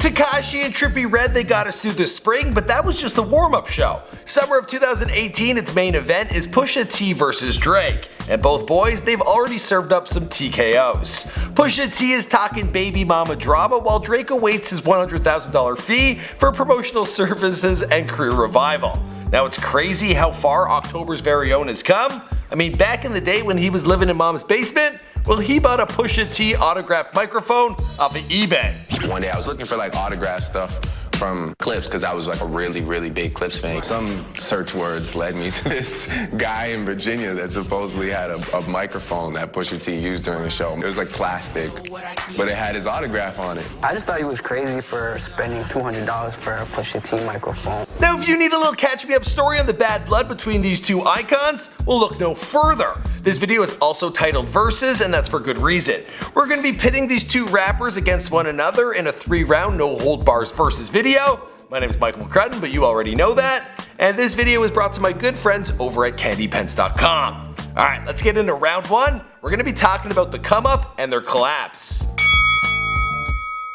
Tekashi and Trippie Redd, they got us through the spring, but that was just the warm-up show. Summer of 2018, its main event is Pusha T versus Drake, and both boys, they've already served up some T.K.O.s. Pusha T is talking baby mama drama while Drake awaits his $100,000 fee for promotional services and career revival. Now it's crazy how far October's very own has come. I mean, back in the day when he was living in mom's basement, well, he bought a Pusha T autographed microphone off of eBay. One day I was looking for like autograph stuff from Clips because I was like a really big Clips fan. Some search words led me to this guy in Virginia that supposedly had a microphone that Pusha T used during the show. It was like plastic, but it had his autograph on it. I just thought he was crazy for spending $200 for a Pusha T microphone. Now, if you need a little catch-me-up story on the bad blood between these two icons, well, look no further. This video is also titled Versus, and that's for good reason. We're going to be pitting these two rappers against one another in a 3-round no-hold-bars versus video. My name is Michael McCrudden, but you already know that. And this video is brought to my good friends over at candypens.com. Alright, let's get into round 1. We're going to be talking about the come-up and their collapse.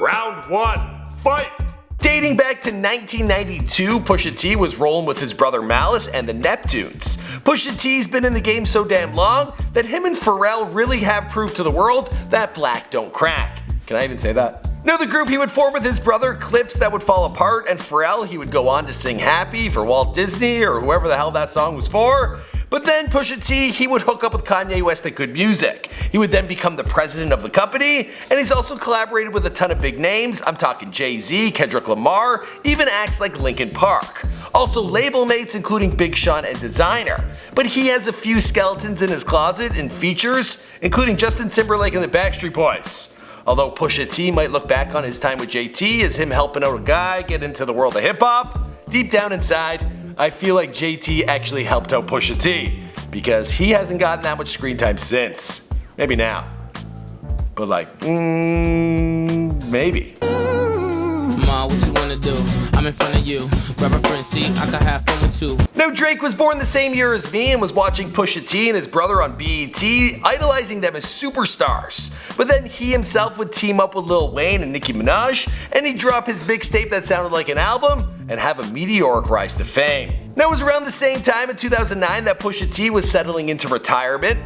Round 1, fight! Dating back to 1992, Pusha T was rolling with his brother Malice and the Neptunes. Pusha T's been in the game so damn long that him and Pharrell really have proved to the world that black don't crack. Can I even say that? Now, the group he would form with his brother, Clips that would fall apart, and Pharrell, he would go on to sing Happy for Walt Disney or whoever the hell that song was for. But then Pusha T, he would hook up with Kanye West at Good Music. He would then become the president of the company, and he's also collaborated with a ton of big names. I'm talking Jay-Z, Kendrick Lamar, even acts like Linkin Park. Also label mates including Big Sean and Designer. But he has a few skeletons in his closet and features, including Justin Timberlake and the Backstreet Boys. Although Pusha T might look back on his time with JT as him helping out a guy get into the world of hip-hop, deep down inside, I feel like JT actually helped out Pusha T, because he hasn't gotten that much screen time since. Maybe now. But like, maybe. Ma, what you wanna do? I'm in front of you. Grab a friend seat, I can have fun with two. Now, Drake was born the same year as me and was watching Pusha T and his brother on BET, idolizing them as superstars. But then he himself would team up with Lil Wayne and Nicki Minaj, and he'd drop his mixtape that sounded like an album and have a meteoric rise to fame. Now, it was around the same time in 2009 that Pusha T was settling into retirement,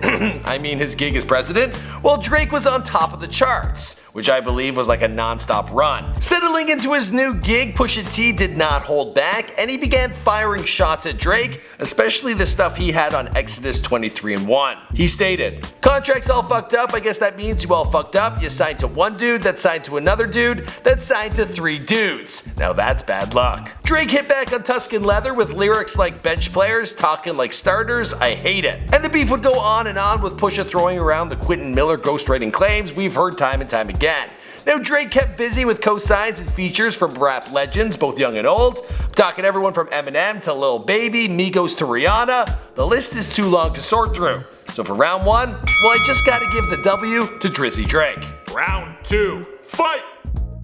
I mean his gig as president, while Drake was on top of the charts, which I believe was like a non-stop run. Settling into his new gig, Pusha T did not hold back, and he began firing shots at Drake, especially the stuff he had on Exodus 23-1. He stated, "Contracts all fucked up, I guess that means you all fucked up. You signed to one dude, that signed to another dude, that signed to 3 dudes. Now that's bad luck." Drake hit back on Tuscan Leather with lyrics like bench players talking like starters, I hate it. And the beef would go on with Pusha throwing around the Quentin Miller ghostwriting claims we've heard time and time again. Now, Drake kept busy with co-signs and features from rap legends, both young and old. I'm talking everyone from Eminem to Lil Baby, Migos to Rihanna. The list is too long to sort through. So for round 1, well, I just gotta give the W to Drizzy Drake. Round 2, fight!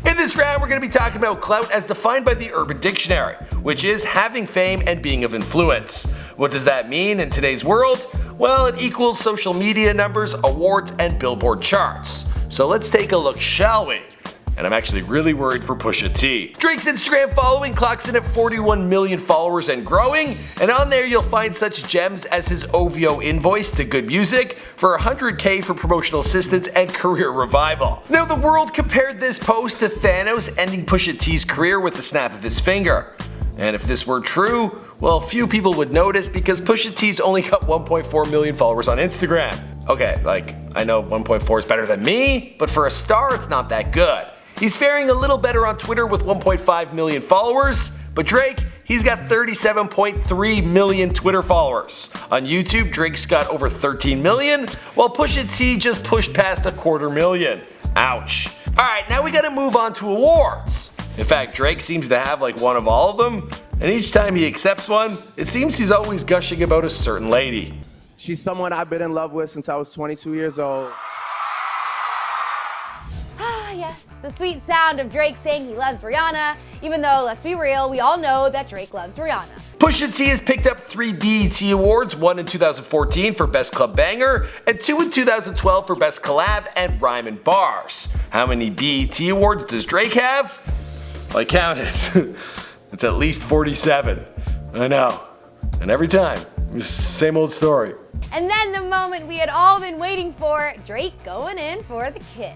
In this round, we're going to be talking about clout as defined by the Urban Dictionary, which is having fame and being of influence. What does that mean in today's world? Well, it equals social media numbers, awards, and Billboard charts. So let's take a look, shall we? And I'm actually really worried for Pusha T. Drake's Instagram following clocks in at 41 million followers and growing, and on there you'll find such gems as his OVO invoice to Good Music for $100K for promotional assistance and career revival. Now, the world compared this post to Thanos ending Pusha T's career with the snap of his finger. And if this were true, well, few people would notice because Pusha T's only got 1.4 million followers on Instagram. Okay, like, I know 1.4 is better than me, but for a star it's not that good. He's faring a little better on Twitter with 1.5 million followers, but Drake, he's got 37.3 million Twitter followers. On YouTube, Drake's got over 13 million, while Pusha T just pushed past 250,000. Ouch. Alright, now we gotta move on to awards. In fact, Drake seems to have like one of all of them, and each time he accepts one, it seems he's always gushing about a certain lady. She's someone I've been in love with since I was 22 years old. Yes, the sweet sound of Drake saying he loves Rihanna, even though, let's be real, we all know that Drake loves Rihanna. Pusha T has picked up 3 BET Awards, 1 in 2014 for Best Club Banger, and 2 in 2012 for Best Collab and Rhyme and Bars. How many BET Awards does Drake have? I counted. It's at least 47. I know. And every time, it's the same old story. And then the moment we had all been waiting for, Drake going in for the kiss.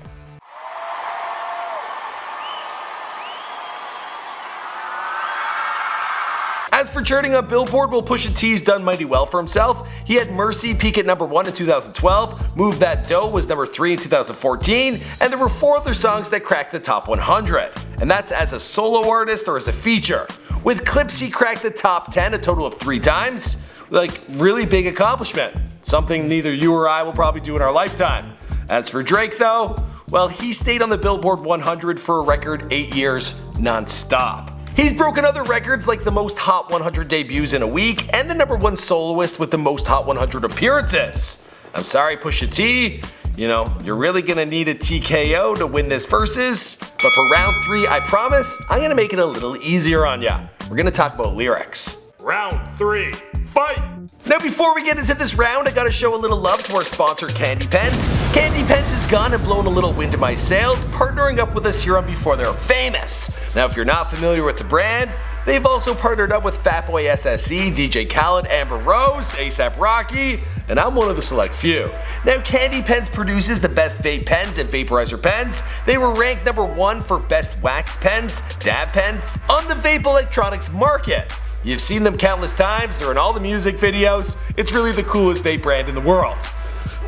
As for charting on Billboard, well, Pusha T's done mighty well for himself. He had Mercy peak at number 1 in 2012, Move That Dough was number 3 in 2014, and there were 4 other songs that cracked the top 100. And that's as a solo artist or as a feature. With clips, he cracked the top 10 a total of 3 times. Like, really big accomplishment. Something neither you or I will probably do in our lifetime. As for Drake though, well, he stayed on the Billboard 100 for a record 8 years non-stop. He's broken other records like the most Hot 100 debuts in a week and the number 1 soloist with the most Hot 100 appearances. I'm sorry, Pusha T, you're really gonna need a TKO to win this versus, but for round 3, I promise, I'm gonna make it a little easier on ya. We're gonna talk about lyrics. Round 3, fight! Now before we get into this round, I gotta show a little love to our sponsor Candy Pens. Candy Pens has gone and blown a little wind in my sails, partnering up with us here on Before They're Famous. Now if you're not familiar with the brand, they've also partnered up with Fatboy SSE, DJ Khaled, Amber Rose, A$AP Rocky, and I'm one of the select few. Now Candy Pens produces the best vape pens and vaporizer pens. They were ranked number 1 for best wax pens, dab pens, on the vape electronics market. You've seen them countless times, they're in all the music videos. It's really the coolest vape brand in the world.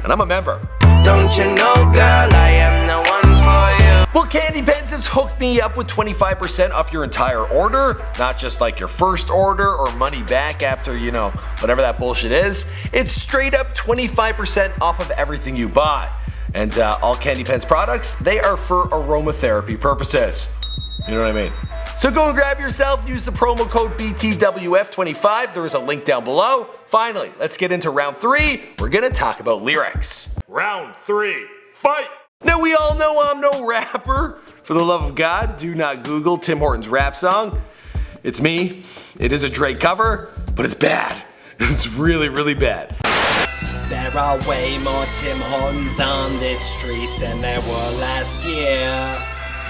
And I'm a member. Don't you know, girl, I am the one for you. Well, Candy Pens has hooked me up with 25% off your entire order. Not just like your first order or money back after, whatever that bullshit is. It's straight up 25% off of everything you buy. And all Candy Pens products, they are for aromatherapy purposes. You know what I mean? So go and grab yourself, use the promo code BTWF25, there is a link down below. Finally, let's get into round 3, we're gonna talk about lyrics. Round 3, fight! Now we all know I'm no rapper. For the love of God, do not Google Tim Hortons rap song. It's me, it is a Drake cover, but it's bad. It's really, really bad. There are way more Tim Hortons on this street than there were last year.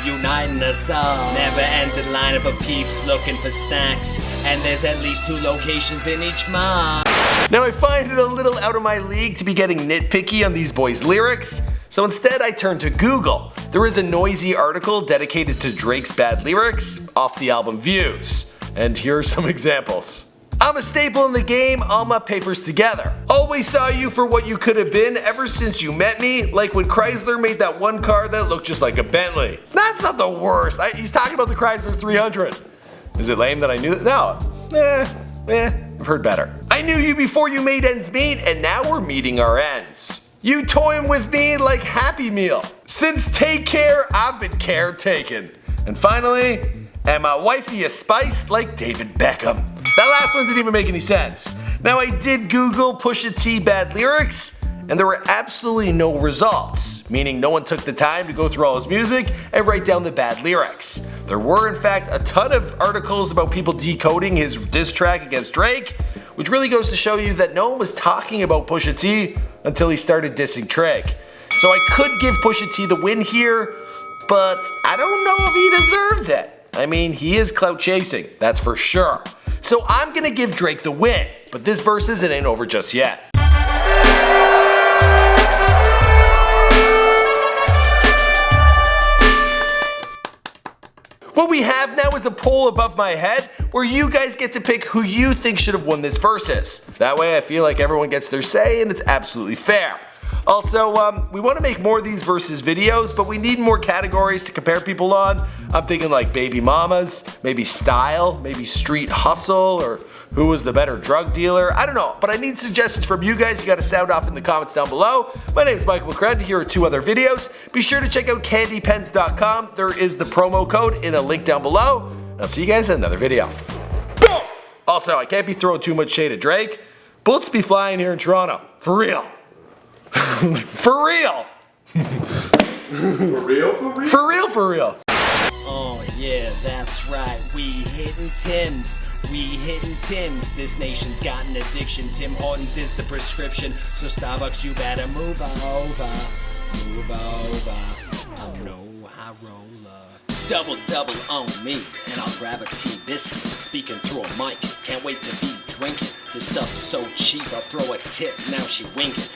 Uniting us all. Never ended lineup of peeps looking for snacks, and there's at least 2 locations in each mall. Now I find it a little out of my league to be getting nitpicky on these boys' lyrics, so instead I turn to Google. There is a noisy article dedicated to Drake's bad lyrics off the album Views, and here are some examples. I'm a staple in the game, all my papers together. Always saw you for what you could have been ever since you met me, like when Chrysler made that one car that looked just like a Bentley. That's not the worst, he's talking about the Chrysler 300. Is it lame that I knew that? No, I've heard better. I knew you before you made ends meet, and now we're meeting our ends. You toying with me like Happy Meal. Since Take Care, I've been caretaken. And finally, and my wifey is spiced like David Beckham. That last one didn't even make any sense. Now I did Google Pusha T bad lyrics, and there were absolutely no results, meaning no one took the time to go through all his music and write down the bad lyrics. There were in fact a ton of articles about people decoding his diss track against Drake, which really goes to show you that no one was talking about Pusha T until he started dissing Drake. So I could give Pusha T the win here, but I don't know if he deserves it. I mean, he is clout chasing, that's for sure. So I'm gonna give Drake the win, but this versus, it ain't over just yet. What we have now is a poll above my head where you guys get to pick who you think should have won this versus. That way I feel like everyone gets their say and it's absolutely fair. Also, we want to make more of these versus videos, but we need more categories to compare people on. I'm thinking like baby mamas, maybe style, maybe street hustle, or who was the better drug dealer. I don't know, but I need suggestions from you guys. You got to sound off in the comments down below. My name is Michael McCrud. Here are 2 other videos. Be sure to check out candypens.com. There is the promo code in a link down below. I'll see you guys in another video. Boom! Also, I can't be throwing too much shade at Drake. Bullets be flying here in Toronto. For real. For real. For real? For real? For real, for real. Oh yeah, that's right, we hitting Tims, we hitting Tims. This nation's got an addiction, Tim Hortons is the prescription. So Starbucks, you better move over, move over. Oh no, high roller. Double on me, and I'll grab a tea biscuit. Speaking through a mic, can't wait to be drinking. This stuff's so cheap, I'll throw a tip, now she winking.